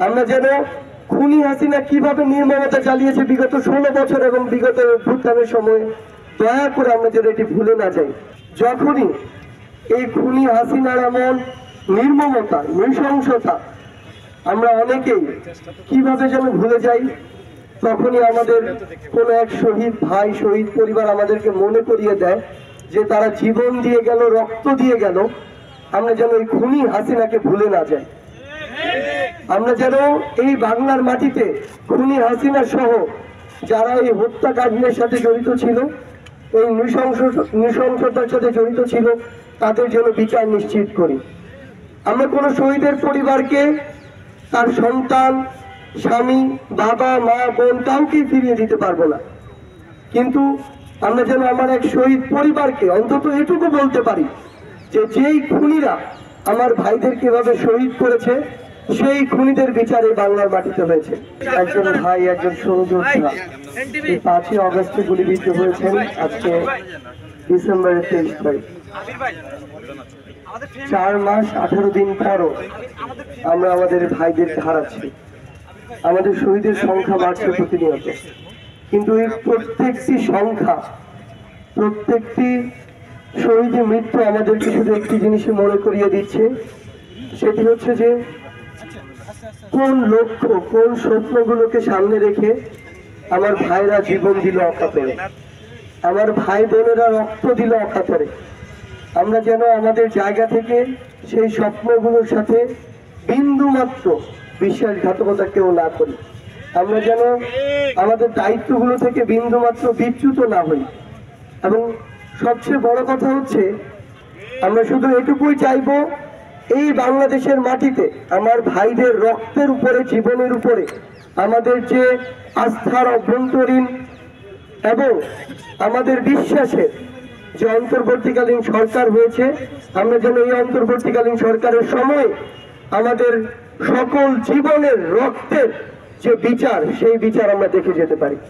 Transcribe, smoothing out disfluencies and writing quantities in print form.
আমরা যেন খুনি হাসিনা কিভাবে নির্মমতা চালিয়েছে বিগত 16 বছর এবং বিগত অভ্যুত্থানের সময়, দয়া করে আমরা যেন এটি ভুলে না যাই। যখনই এই খুনি হাসিনার এমন নির্মমতা, নৃশংসতা আমরা অনেকেই কিভাবে যেন ভুলে যাই, তখনই আমাদের কোন এক শহীদ ভাই, শহীদ পরিবার আমাদেরকে মনে করিয়ে দেয় যে তারা জীবন দিয়ে গেল, রক্ত দিয়ে গেল। আমরা যেন এই খুনি হাসিনাকে ভুলে না যাই। আমরা যেন এই বাংলার মাটিতে খুনি হাসিনা সহ যারা এই হত্যাকাণ্ডের সাথে জড়িত ছিল, এই নৃশংসতার সাথে জড়িত ছিল, তাদের জন্য বিচার নিশ্চিত করি। আমরা কোনো শহীদের পরিবারকে তার সন্তান, স্বামী, বাবা, মা, বোন কাউকে ফিরিয়ে দিতে পারবো না, কিন্তু আমরা যেন আমার এক শহীদ পরিবারকে অন্তত এটুকু বলতে পারি যে যেই খুনিরা আমার ভাইদেরকে এভাবে শহীদ করেছে, সেই খুনিদের বিচারে বাংলার মাটিতে হয়েছে। একজন ভাই, একজন সহযোদ্ধা এই 5ই অগস্টে গুলিবিদ্ধ হয়েছেন। আজকে ডিসেম্বরের 23 তারিখ, 4 মাস 18 দিন পরও আমরা আমাদের ভাইদেরকে হারাচ্ছি। আমাদের শহীদের সংখ্যা বাড়ছে প্রতিনিয়ত, কিন্তু এই প্রত্যেকটি সংখ্যা, প্রত্যেকটি শহীদের মৃত্যু আমাদেরকে শুধু একটি জিনিসই মনে করিয়ে দিচ্ছে, সেটি হচ্ছে যে কোন লক্ষ্য, কোন স্বপ্নগুলোকে সামনে রেখে আমার ভাইরা জীবন দিল অকাতরে, আমার ভাই বোনেরা রক্ত দিল অকাতরে। আমরা যেন আমাদের জায়গা থেকে সেই স্বপ্নগুলোর সাথে বিন্দু মাত্র বিশ্বাসঘাতকতা কেউ না করি। আমরা যেন আমাদের দায়িত্বগুলো থেকে বিন্দু মাত্র বিচ্যুত না হই। এবং সবচেয়ে বড় কথা হচ্ছে, আমরা শুধু এটুকুই চাইবো, এই বাংলাদেশের মাটিতে আমার ভাইদের রক্তের উপরে, জীবনের উপরে আমাদের যে আস্থার অভ্যন্তরীণ এবং আমাদের বিশ্বাসের যে অন্তর্বর্তীকালীন সরকার হয়েছে, আমরা যেন এই অন্তর্বর্তীকালীন সরকারের সময় আমাদের সকল জীবনের রক্তের যে বিচার, সেই বিচার আমরা দেখে যেতে পারি।